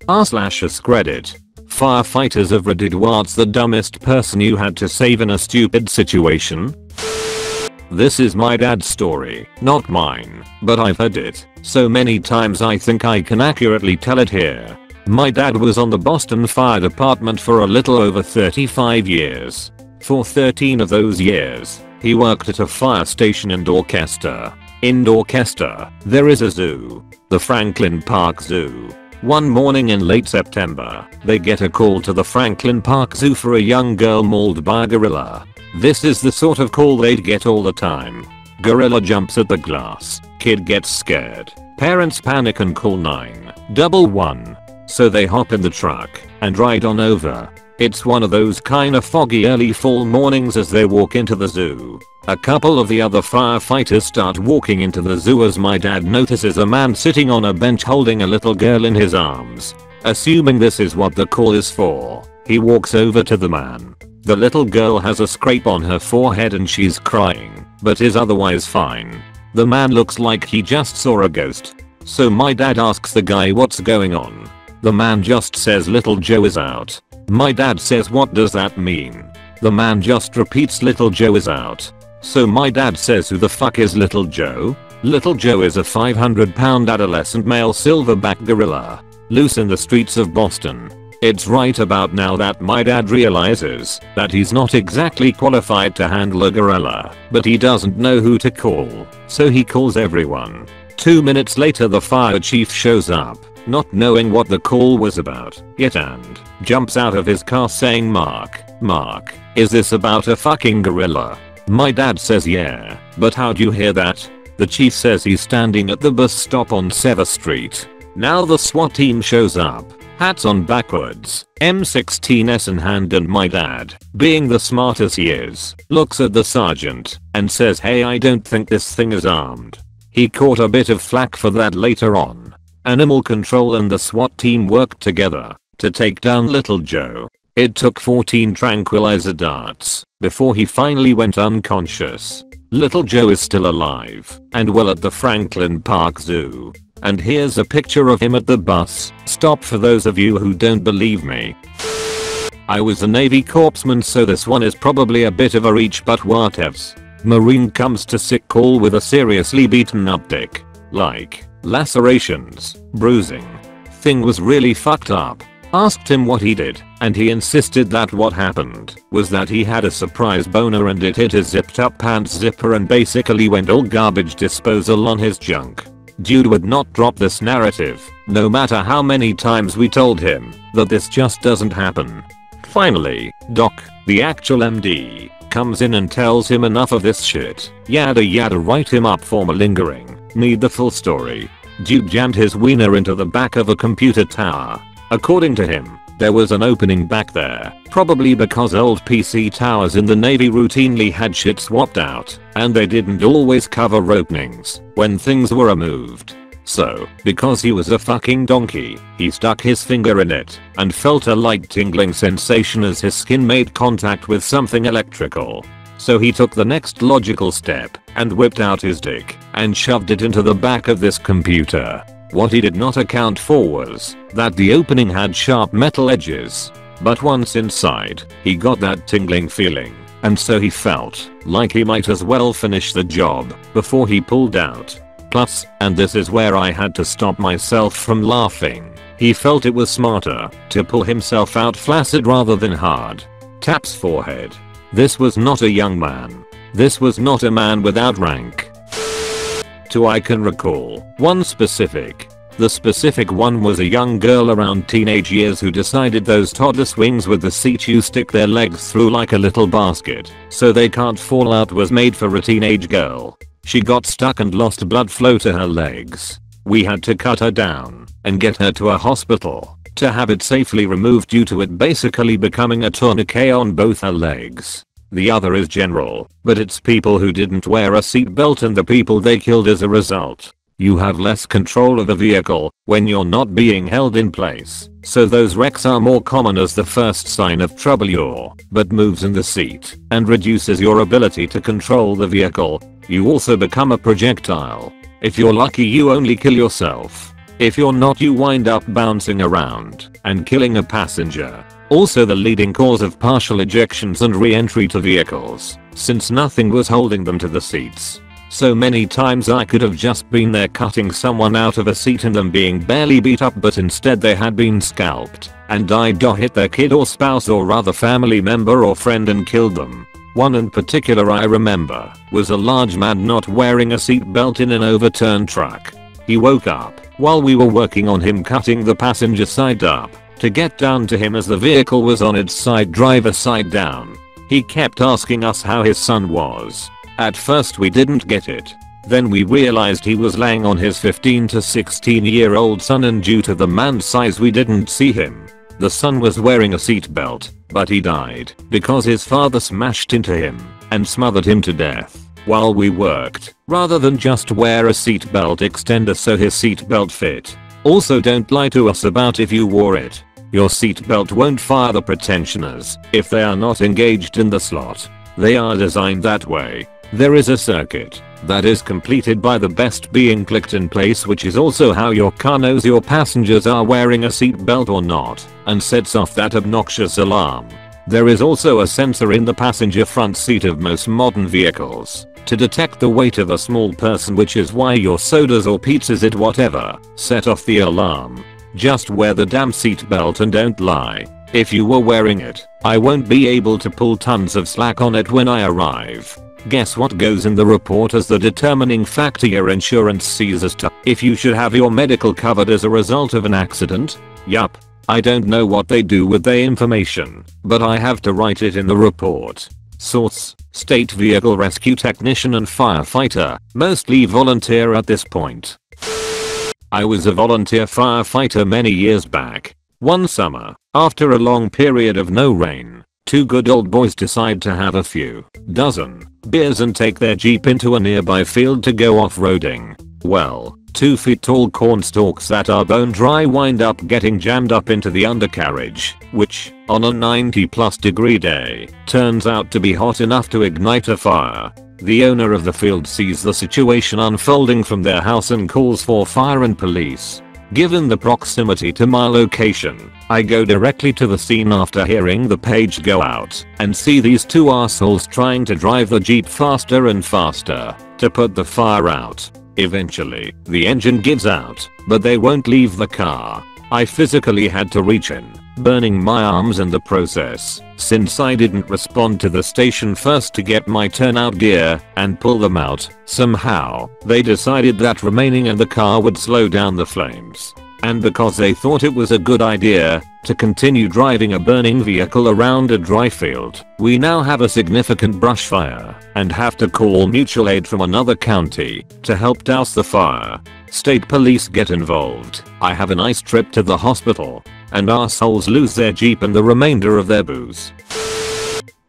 r/AskReddit. Firefighters of Reddit, what's the dumbest person you had to save in a stupid situation? This is my dad's story, not mine, but I've heard it so many times I think I can accurately tell it here. My dad was on the Boston Fire Department for a little over 35 years. For 13 of those years, he worked at a fire station in Dorchester. In Dorchester, there is a zoo, the Franklin Park Zoo. One morning in late September, they get a call to the Franklin Park Zoo for a young girl mauled by a gorilla. This is the sort of call they'd get all the time. Gorilla jumps at the glass, kid gets scared, parents panic and call 911. So they hop in the truck and ride on over. It's one of those kinda foggy early fall mornings as they walk into the zoo. A couple of the other firefighters start walking into the zoo as my dad notices a man sitting on a bench holding a little girl in his arms. Assuming this is what the call is for, he walks over to the man. The little girl has a scrape on her forehead and she's crying, but is otherwise fine. The man looks like he just saw a ghost. So my dad asks the guy what's going on. The man just says little Joe is out. My dad says what does that mean? The man just repeats little Joe is out. So my dad says who the fuck is little Joe? Little Joe is a 500-pound adolescent male silverback gorilla. Loose in the streets of Boston. It's right about now that my dad realizes that he's not exactly qualified to handle a gorilla, but he doesn't know who to call, so he calls everyone. 2 minutes later the fire chief shows up, not knowing what the call was about yet, and jumps out of his car saying, Mark, is this about a fucking gorilla? My dad says yeah, but how'd you hear that? The chief says he's standing at the bus stop on 7th Street. Now the SWAT team shows up, hats on backwards, M16s in hand, and my dad, being the smart as he is, looks at the sergeant and says, hey, I don't think this thing is armed. He caught a bit of flack for that later on. Animal control and the SWAT team worked together to take down little Joe. It took 14 tranquilizer darts before he finally went unconscious. Little Joe is still alive and well at the Franklin Park Zoo. And here's a picture of him at the bus stop for those of you who don't believe me. I was a Navy corpsman, so this one is probably a bit of a reach, but whatevs. Marine comes to sick call with a seriously beaten up dick. Like lacerations, bruising. Thing was really fucked up. Asked him what he did, and he insisted that what happened was that he had a surprise boner and it hit his zipped up pants zipper and basically went all garbage disposal on his junk. Dude would not drop this narrative, no matter how many times we told him that this just doesn't happen. Finally, Doc, the actual MD, comes in and tells him enough of this shit, yada yada, write him up for malingering. Need the full story. Dude jammed his wiener into the back of a computer tower. According to him, there was an opening back there, probably because old PC towers in the Navy routinely had shit swapped out, and they didn't always cover openings when things were removed. So, because he was a fucking donkey, he stuck his finger in it and felt a light tingling sensation as his skin made contact with something electrical. So he took the next logical step and whipped out his dick and shoved it into the back of this computer. What he did not account for was that the opening had sharp metal edges. But once inside, he got that tingling feeling, and so he felt like he might as well finish the job before he pulled out. Plus, and this is where I had to stop myself from laughing, he felt it was smarter to pull himself out flaccid rather than hard. Taps forehead. This was not a young man. This was not a man without rank. Two I can recall, one specific. The specific one was a young girl around teenage years who decided those toddler swings with the seat you stick their legs through like a little basket so they can't fall out was made for a teenage girl. She got stuck and lost blood flow to her legs. We had to cut her down and get her to a hospital to have it safely removed due to it basically becoming a tourniquet on both her legs. The other is general, but it's people who didn't wear a seatbelt and the people they killed as a result. You have less control of the vehicle when you're not being held in place, so those wrecks are more common as the first sign of trouble. Your butt moves in the seat and reduces your ability to control the vehicle. You also become a projectile. If you're lucky, you only kill yourself. If you're not, you wind up bouncing around and killing a passenger. Also the leading cause of partial ejections and re-entry to vehicles, since nothing was holding them to the seats. So many times I could have just been there cutting someone out of a seat and them being barely beat up, but instead they had been scalped and died or hit their kid or spouse or other family member or friend and killed them. One in particular I remember was a large man not wearing a seatbelt in an overturned truck. He woke up while we were working on him cutting the passenger side up to get down to him as the vehicle was on its side, driver side down. He kept asking us how his son was. At first we didn't get it. Then we realized he was laying on his 15 to 16-year-old son, and due to the man's size we didn't see him. The son was wearing a seatbelt, but he died because his father smashed into him and smothered him to death while we worked, rather than just wear a seatbelt extender so his seatbelt fit. Also, don't lie to us about if you wore it. Your seatbelt won't fire the pretensioners if they are not engaged in the slot. They are designed that way. There is a circuit that is completed by the best being clicked in place, which is also how your car knows your passengers are wearing a seatbelt or not and sets off that obnoxious alarm. There is also a sensor in the passenger front seat of most modern vehicles to detect the weight of a small person, which is why your sodas or pizzas, it whatever, set off the alarm. Just wear the damn seatbelt and don't lie. If you were wearing it, I won't be able to pull tons of slack on it when I arrive. Guess what goes in the report as the determining factor your insurance sees as to if you should have your medical covered as a result of an accident? Yup. I don't know what they do with their information, but I have to write it in the report. Source: State Vehicle Rescue Technician and Firefighter, mostly volunteer at this point. I was a volunteer firefighter many years back. One summer, after a long period of no rain, two good old boys decide to have a few dozen beers and take their Jeep into a nearby field to go off-roading. Well, 2 feet tall corn stalks that are bone dry wind up getting jammed up into the undercarriage, which, on a 90+ day, turns out to be hot enough to ignite a fire. The owner of the field sees the situation unfolding from their house and calls for fire and police. Given the proximity to my location, I go directly to the scene after hearing the page go out and see these two assholes trying to drive the Jeep faster and faster to put the fire out. Eventually, the engine gives out, but they won't leave the car. I physically had to reach in, burning my arms in the process, since I didn't respond to the station first to get my turnout gear and pull them out. Somehow, they decided that remaining in the car would slow down the flames. And because they thought it was a good idea to continue driving a burning vehicle around a dry field, we now have a significant brush fire and have to call mutual aid from another county to help douse the fire. State police get involved. I have a nice trip to the hospital, and assholes lose their Jeep and the remainder of their booze.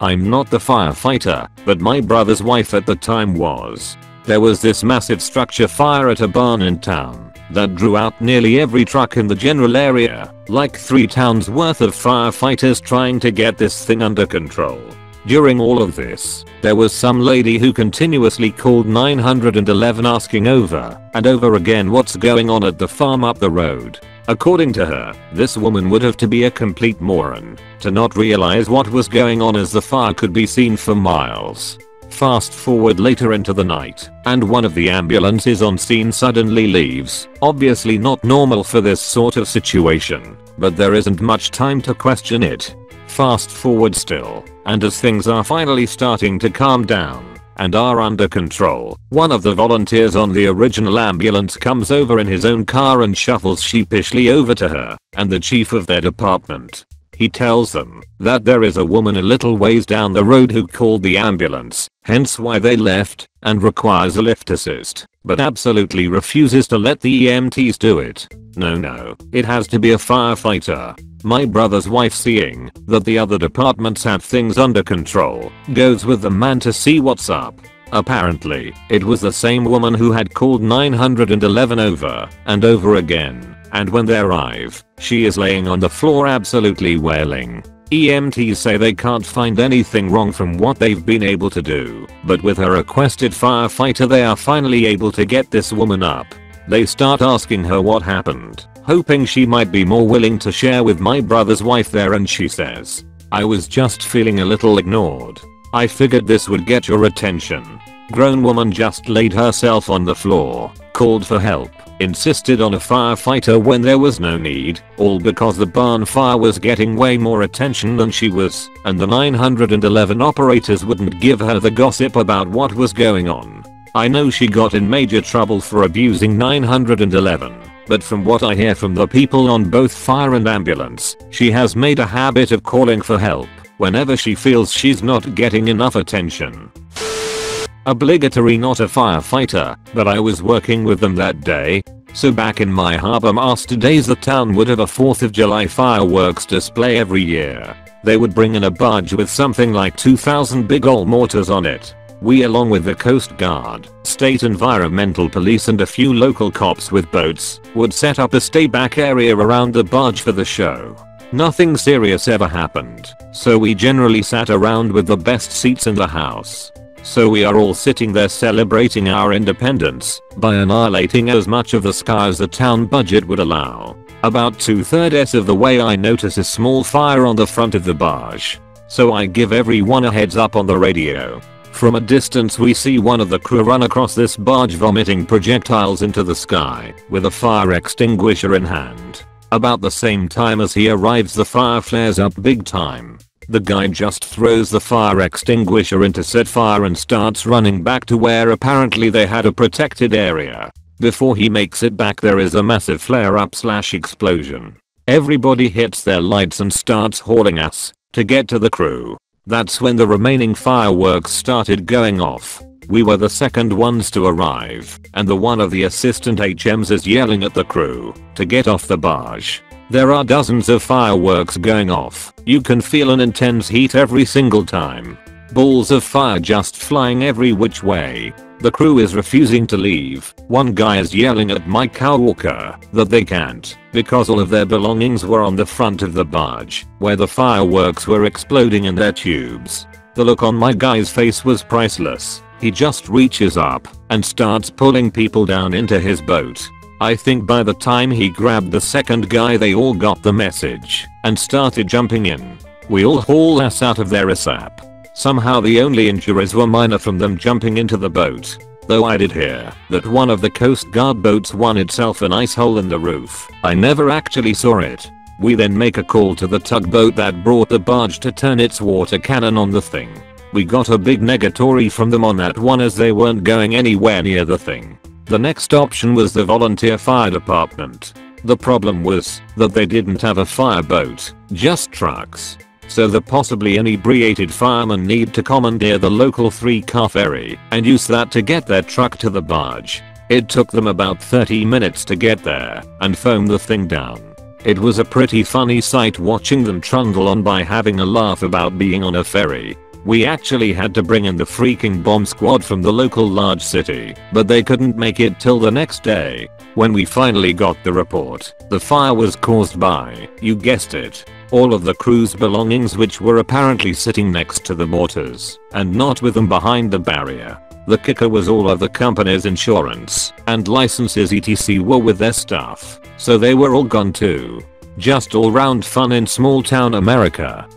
I'm not the firefighter, but my brother's wife at the time was. There was this massive structure fire at a barn in town that drew out nearly every truck in the general area, like 3 towns worth of firefighters trying to get this thing under control. During all of this, there was some lady who continuously called 911 asking over and over again what's going on at the farm up the road. According to her, this woman would have to be a complete moron to not realize what was going on, as the fire could be seen for miles. Fast forward later into the night, and one of the ambulances on scene suddenly leaves. Obviously not normal for this sort of situation, but there isn't much time to question it. Fast forward still, and as things are finally starting to calm down and are under control, one of the volunteers on the original ambulance comes over in his own car and shuffles sheepishly over to her and the chief of their department. He tells them that there is a woman a little ways down the road who called the ambulance, hence why they left, and requires a lift assist, but absolutely refuses to let the EMTs do it. No, it has to be a firefighter. My brother's wife, seeing that the other departments had things under control, goes with the man to see what's up. Apparently, it was the same woman who had called 911 over and over again, and when they arrive, she is laying on the floor absolutely wailing. EMTs say they can't find anything wrong from what they've been able to do, but with a requested firefighter they are finally able to get this woman up. They start asking her what happened, hoping she might be more willing to share with my brother's wife there, and she says, "I was just feeling a little ignored. I figured this would get your attention." Grown woman just laid herself on the floor, called for help, insisted on a firefighter when there was no need, all because the barn fire was getting way more attention than she was, and the 911 operators wouldn't give her the gossip about what was going on. I know she got in major trouble for abusing 911, but from what I hear from the people on both fire and ambulance, she has made a habit of calling for help whenever she feels she's not getting enough attention. Obligatory not a firefighter, but I was working with them that day. So back in my harbor master days, the town would have a 4th of July fireworks display every year. They would bring in a barge with something like 2,000 big ol' mortars on it. We, along with the Coast Guard, State Environmental Police and a few local cops with boats, would set up a stay-back area around the barge for the show. Nothing serious ever happened, so we generally sat around with the best seats in the house. So we are all sitting there celebrating our independence by annihilating as much of the sky as the town budget would allow. About 2/3 of the way I notice a small fire on the front of the barge. So I give everyone a heads up on the radio. From a distance we see one of the crew run across this barge vomiting projectiles into the sky with a fire extinguisher in hand. About the same time as he arrives, the fire flares up big time. The guy just throws the fire extinguisher into said fire and starts running back to where apparently they had a protected area. Before he makes it back, there is a massive flare-up/explosion. Everybody hits their lights and starts hauling ass to get to the crew. That's when the remaining fireworks started going off. We were the second ones to arrive, and the one of the assistant HMs is yelling at the crew to get off the barge. There are dozens of fireworks going off. You can feel an intense heat every single time. Balls of fire just flying every which way. The crew is refusing to leave. One guy is yelling at my coworker that they can't because all of their belongings were on the front of the barge where the fireworks were exploding in their tubes. The look on my guy's face was priceless. He just reaches up and starts pulling people down into his boat. I think by the time he grabbed the second guy, they all got the message and started jumping in. We all haul ass out of there ASAP. Somehow the only injuries were minor from them jumping into the boat. Though I did hear that one of the Coast Guard boats won itself an ice hole in the roof. I never actually saw it. We then make a call to the tugboat that brought the barge to turn its water cannon on the thing. We got a big negatory from them on that one as they weren't going anywhere near the thing. The next option was the volunteer fire department. The problem was that they didn't have a fireboat, just trucks. So the possibly inebriated firemen need to commandeer the local 3-car ferry and use that to get their truck to the barge. It took them about 30 minutes to get there and foam the thing down. It was a pretty funny sight watching them trundle on by, having a laugh about being on a ferry. We actually had to bring in the freaking bomb squad from the local large city, but they couldn't make it till the next day. When we finally got the report, the fire was caused by, you guessed it, all of the crew's belongings, which were apparently sitting next to the mortars and not with them behind the barrier. The kicker was all of the company's insurance and licenses etc were with their stuff, so they were all gone too. Just all round fun in small town America.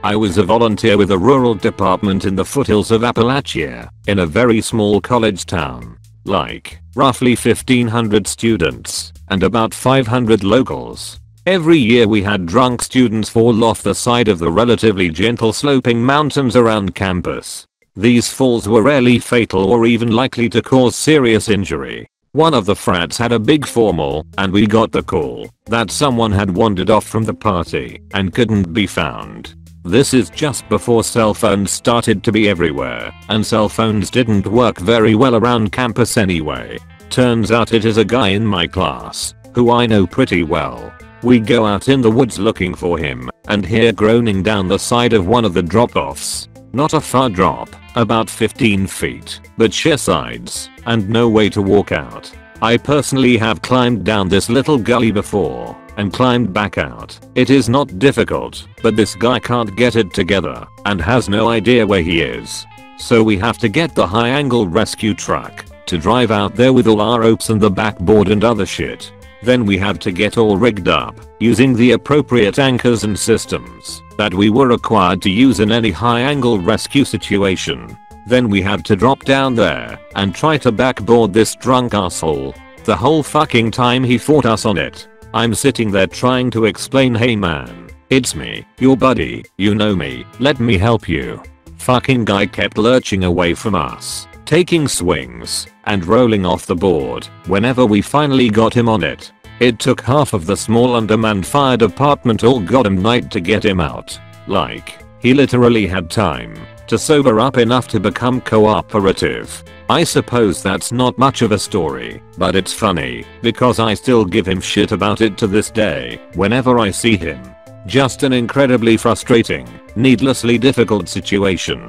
I was a volunteer with a rural department in the foothills of Appalachia, in a very small college town. Like, roughly 1,500 students, and about 500 locals. Every year we had drunk students fall off the side of the relatively gentle sloping mountains around campus. These falls were rarely fatal or even likely to cause serious injury. One of the frats had a big formal, and we got the call that someone had wandered off from the party and couldn't be found. This is just before cell phones started to be everywhere, and cell phones didn't work very well around campus anyway. Turns out it is a guy in my class, who I know pretty well. We go out in the woods looking for him, and hear groaning down the side of one of the drop-offs. Not a far drop, about 15 feet, but sheer sides, and no way to walk out. I personally have climbed down this little gully before, and climbed back out. It is not difficult, but this guy can't get it together, and has no idea where he is. So we have to get the high-angle rescue truck to drive out there with all our ropes and the backboard and other shit. Then we had to get all rigged up, using the appropriate anchors and systems that we were required to use in any high angle rescue situation. Then we had to drop down there and try to backboard this drunk asshole. The whole fucking time he fought us on it. I'm sitting there trying to explain, hey man, it's me, your buddy, you know me, let me help you. Fucking guy kept lurching away from us, taking swings and rolling off the board whenever we finally got him on it. It took half of the small undermanned fire department all goddamn night to get him out. Like, he literally had time to sober up enough to become cooperative. I suppose that's not much of a story, but it's funny because I still give him shit about it to this day whenever I see him. Just an incredibly frustrating, needlessly difficult situation.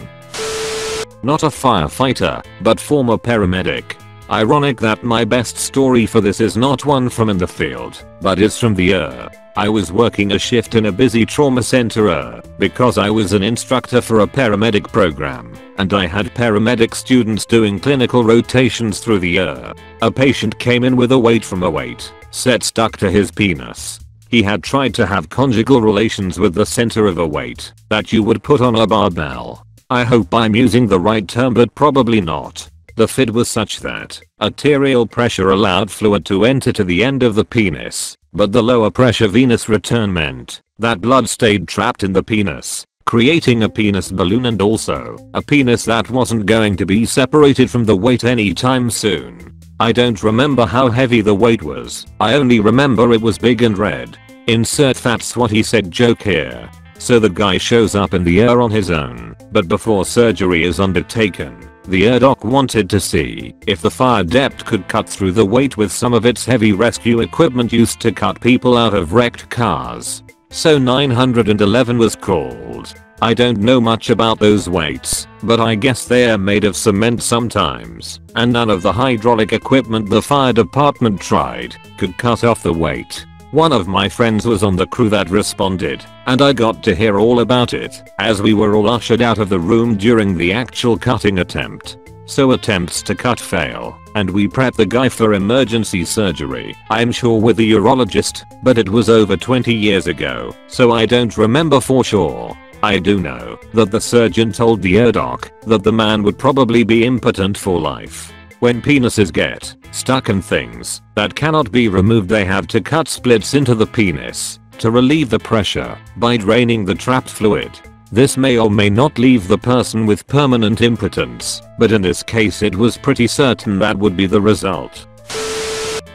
Not a firefighter, but former paramedic. Ironic that my best story for this is not one from in the field, but is from the I was working a shift in a busy trauma center because I was an instructor for a paramedic program, and I had paramedic students doing clinical rotations through the A patient came in with a weight from a weight set stuck to his penis. He had tried to have conjugal relations with the center of a weight that you would put on a barbell. I hope I'm using the right term, but probably not. The fit was such that arterial pressure allowed fluid to enter to the end of the penis, but the lower pressure venous return meant that blood stayed trapped in the penis, creating a penis balloon and also a penis that wasn't going to be separated from the weight anytime soon. I don't remember how heavy the weight was, I only remember it was big and red. Insert "that's what he said" joke here. So the guy shows up in the ER on his own, but before surgery is undertaken, the doc wanted to see if the fire depth could cut through the weight with some of its heavy rescue equipment used to cut people out of wrecked cars. So 911 was called. I don't know much about those weights, but I guess they are made of cement sometimes, and none of the hydraulic equipment the fire department tried could cut off the weight. One of my friends was on the crew that responded, and I got to hear all about it as we were all ushered out of the room during the actual cutting attempt. So attempts to cut fail, and we prep the guy for emergency surgery, I'm sure with a urologist, but it was over 20 years ago, so I don't remember for sure. I do know that the surgeon told the doc that the man would probably be impotent for life. When penises get stuck in things that cannot be removed, they have to cut splits into the penis to relieve the pressure by draining the trapped fluid. This may or may not leave the person with permanent impotence, but in this case it was pretty certain that would be the result.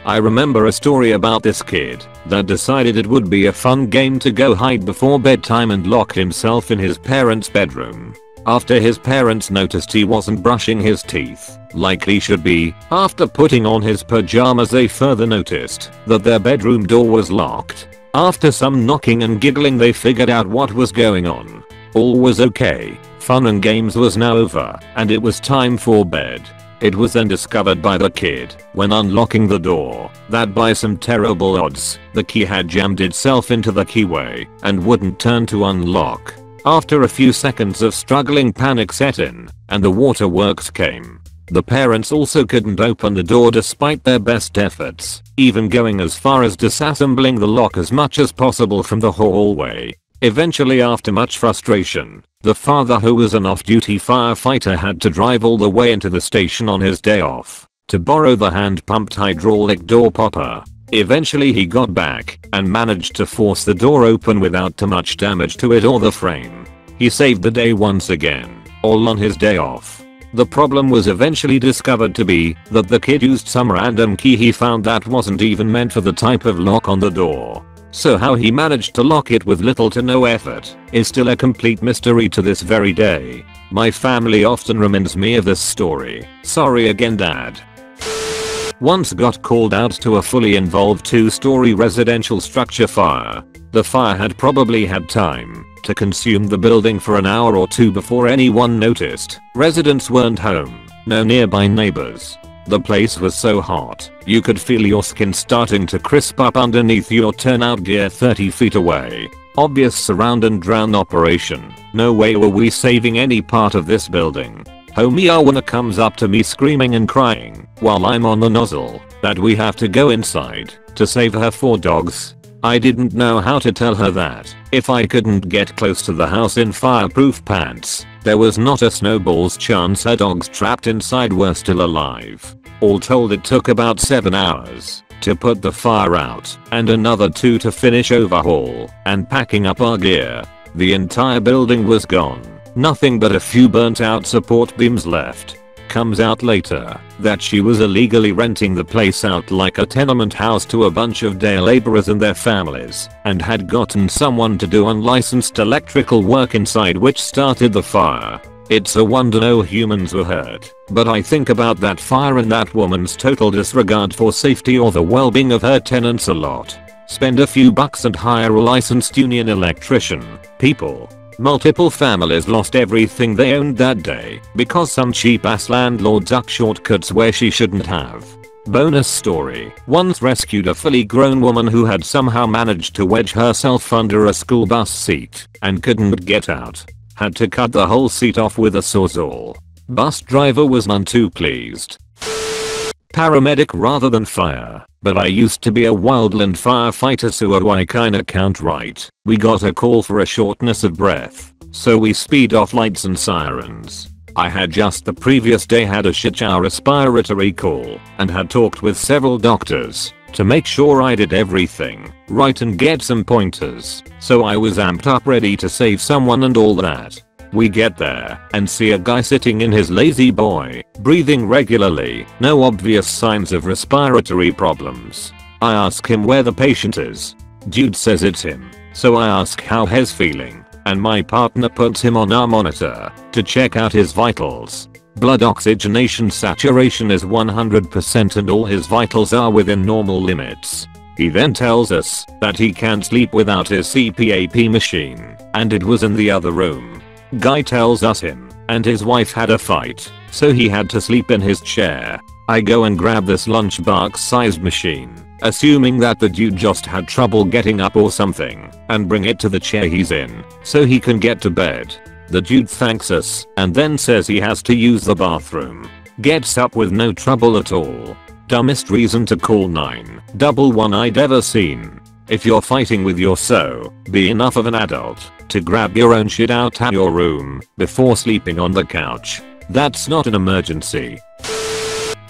I remember a story about this kid that decided it would be a fun game to go hide before bedtime and lock himself in his parents' bedroom. After his parents noticed he wasn't brushing his teeth like he should be, after putting on his pajamas they further noticed that their bedroom door was locked. After some knocking and giggling they figured out what was going on. All was okay, fun and games was now over, and it was time for bed. It was then discovered by the kid, when unlocking the door, that by some terrible odds, the key had jammed itself into the keyway and wouldn't turn to unlock. After a few seconds of struggling, panic set in, and the waterworks came. The parents also couldn't open the door despite their best efforts, even going as far as disassembling the lock as much as possible from the hallway. Eventually, after much frustration, the father, who was an off-duty firefighter, had to drive all the way into the station on his day off to borrow the hand-pumped hydraulic door popper. Eventually he got back and managed to force the door open without too much damage to it or the frame. He saved the day once again, all on his day off. The problem was eventually discovered to be that the kid used some random key he found that wasn't even meant for the type of lock on the door. So how he managed to lock it with little to no effort is still a complete mystery to this very day. My family often reminds me of this story. Sorry again, Dad. Once got called out to a fully involved 2-story residential structure fire. The fire had probably had time to consume the building for an hour or two before anyone noticed. Residents weren't home, no nearby neighbors. The place was so hot, you could feel your skin starting to crisp up underneath your turnout gear 30 feet away. Obvious surround and drown operation. No way were we saving any part of this building. Homie Arwana comes up to me screaming and crying. while I'm on the nozzle that we have to go inside to save her 4 dogs. I didn't know how to tell her that if I couldn't get close to the house in fireproof pants, there was not a snowball's chance her dogs trapped inside were still alive. All told, it took about 7 hours to put the fire out and another 2 to finish overhaul and packing up our gear. The entire building was gone. Nothing but a few burnt out support beams left. Comes out later that she was illegally renting the place out like a tenement house to a bunch of day laborers and their families, and had gotten someone to do unlicensed electrical work inside, which started the fire. It's a wonder no humans were hurt, but I think about that fire and that woman's total disregard for safety or the well-being of her tenants a lot. Spend a few bucks and hire a licensed union electrician. People. Multiple families lost everything they owned that day because some cheap ass landlord took shortcuts where she shouldn't have. Bonus story. Once rescued a fully grown woman who had somehow managed to wedge herself under a school bus seat and couldn't get out. Had to cut the whole seat off with a sawzall. Bus driver was none too pleased. Paramedic rather than fire, but I used to be a wildland firefighter, so I kinda count right. We got a call for a shortness of breath, so we speed off lights and sirens. I had just the previous day had a shit show respiratory call and had talked with several doctors to make sure I did everything right and get some pointers, so I was amped up ready to save someone and all that. We get there and see a guy sitting in his lazy boy, breathing regularly, no obvious signs of respiratory problems. I ask him where the patient is. Dude says it's him, so I ask how he's feeling, and my partner puts him on our monitor to check out his vitals. Blood oxygenation saturation is 100% and all his vitals are within normal limits. He then tells us that he can't sleep without his CPAP machine, and it was in the other room. Guy tells us him and his wife had a fight, so he had to sleep in his chair. I go and grab this lunchbox sized machine, assuming that the dude just had trouble getting up or something, and bring it to the chair he's in so he can get to bed. The dude thanks us and then says he has to use the bathroom. Gets up with no trouble at all. Dumbest reason to call 911 I'd ever seen. If you're fighting with your be enough of an adult to grab your own shit out of your room before sleeping on the couch. That's not an emergency.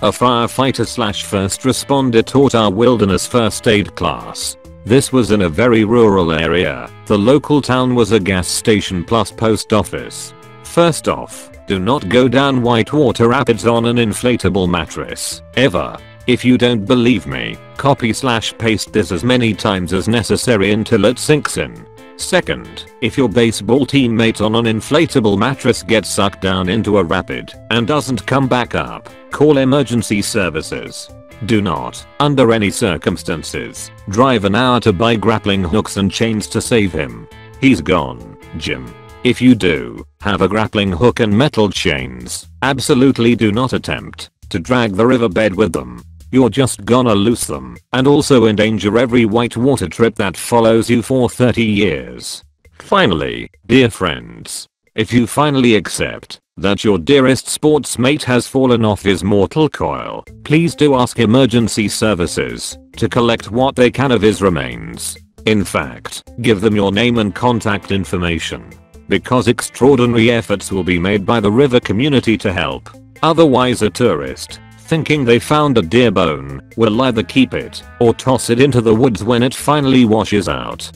A firefighter / first responder taught our wilderness first aid class. This was in a very rural area. The local town was a gas station plus post office. First off, do not go down whitewater rapids on an inflatable mattress, ever. If you don't believe me, copy / paste this as many times as necessary until it sinks in. Second, if your baseball teammate on an inflatable mattress gets sucked down into a rapid and doesn't come back up, call emergency services. Do not, under any circumstances, drive an hour to buy grappling hooks and chains to save him. He's gone, Jim. If you do have a grappling hook and metal chains, absolutely do not attempt to drag the riverbed with them. You're just gonna lose them and also endanger every whitewater trip that follows you for 30 years. Finally, dear friends, if you finally accept that your dearest sportsmate has fallen off his mortal coil, please do ask emergency services to collect what they can of his remains. In fact, give them your name and contact information, because extraordinary efforts will be made by the river community to help. Otherwise, a tourist thinking they found a deer bone will either keep it or toss it into the woods when it finally washes out.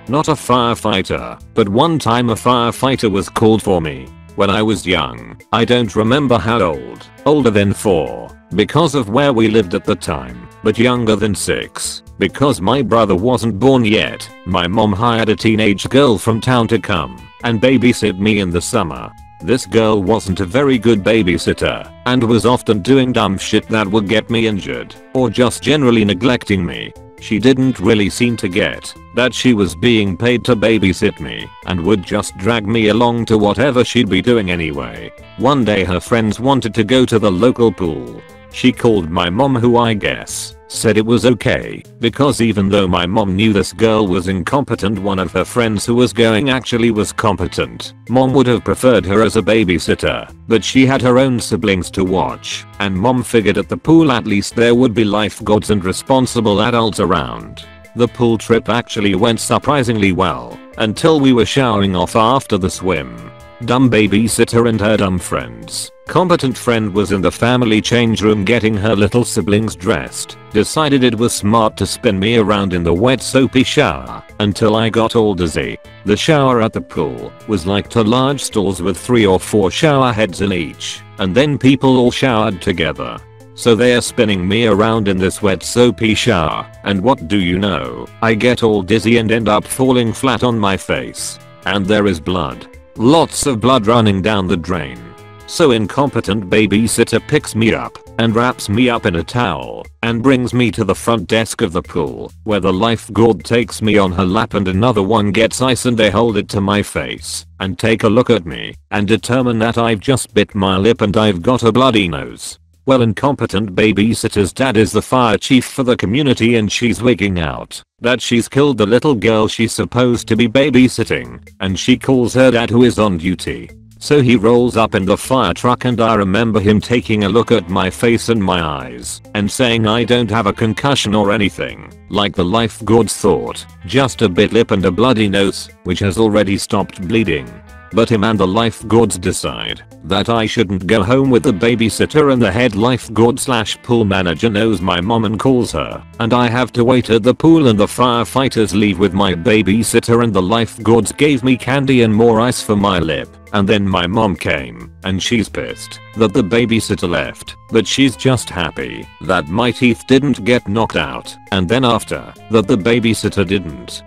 Not a firefighter, but one time a firefighter was called for me. When I was young, I don't remember how old, older than 4, because of where we lived at the time, but younger than 6, because my brother wasn't born yet. My mom hired a teenage girl from town to come and babysit me in the summer. This girl wasn't a very good babysitter and was often doing dumb shit that would get me injured or just generally neglecting me. She didn't really seem to get that she was being paid to babysit me and would just drag me along to whatever she'd be doing anyway. One day her friends wanted to go to the local pool. She called my mom, who I guess said it was okay because even though my mom knew this girl was incompetent, one of her friends who was going actually was competent. Mom would have preferred her as a babysitter, but she had her own siblings to watch, and mom figured at the pool at least there would be lifeguards and responsible adults around. The pool trip actually went surprisingly well until we were showering off after the swim. Dumb babysitter and her dumb friends. Competent friend was in the family change room getting her little siblings dressed. Decided it was smart to spin me around in the wet soapy shower until I got all dizzy. The shower at the pool was like 2 large stalls with 3 or 4 shower heads in each, and then people all showered together. So they're spinning me around in this wet soapy shower, and what do you know? I get all dizzy and end up falling flat on my face. And there is blood. Lots of blood running down the drain. So incompetent babysitter picks me up and wraps me up in a towel and brings me to the front desk of the pool, where the lifeguard takes me on her lap and another one gets ice and they hold it to my face and take a look at me and determine that I've just bit my lip and I've got a bloody nose. Well, incompetent babysitter's dad is the fire chief for the community and she's wigging out that she's killed the little girl she's supposed to be babysitting, and she calls her dad, who is on duty. So he rolls up in the fire truck and I remember him taking a look at my face and my eyes and saying I don't have a concussion or anything, like the lifeguards thought, just a bit lip and a bloody nose, which has already stopped bleeding. But him and the lifeguards decide that I shouldn't go home with the babysitter, and the head lifeguard / pool manager knows my mom and calls her, and I have to wait at the pool and the firefighters leave with my babysitter and the lifeguards gave me candy and more ice for my lip. And then my mom came and she's pissed that the babysitter left, but she's just happy that my teeth didn't get knocked out, and then after that the babysitter didn't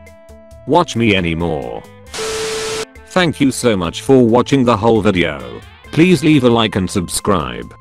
watch me anymore. Thank you so much for watching the whole video. Please leave a like and subscribe.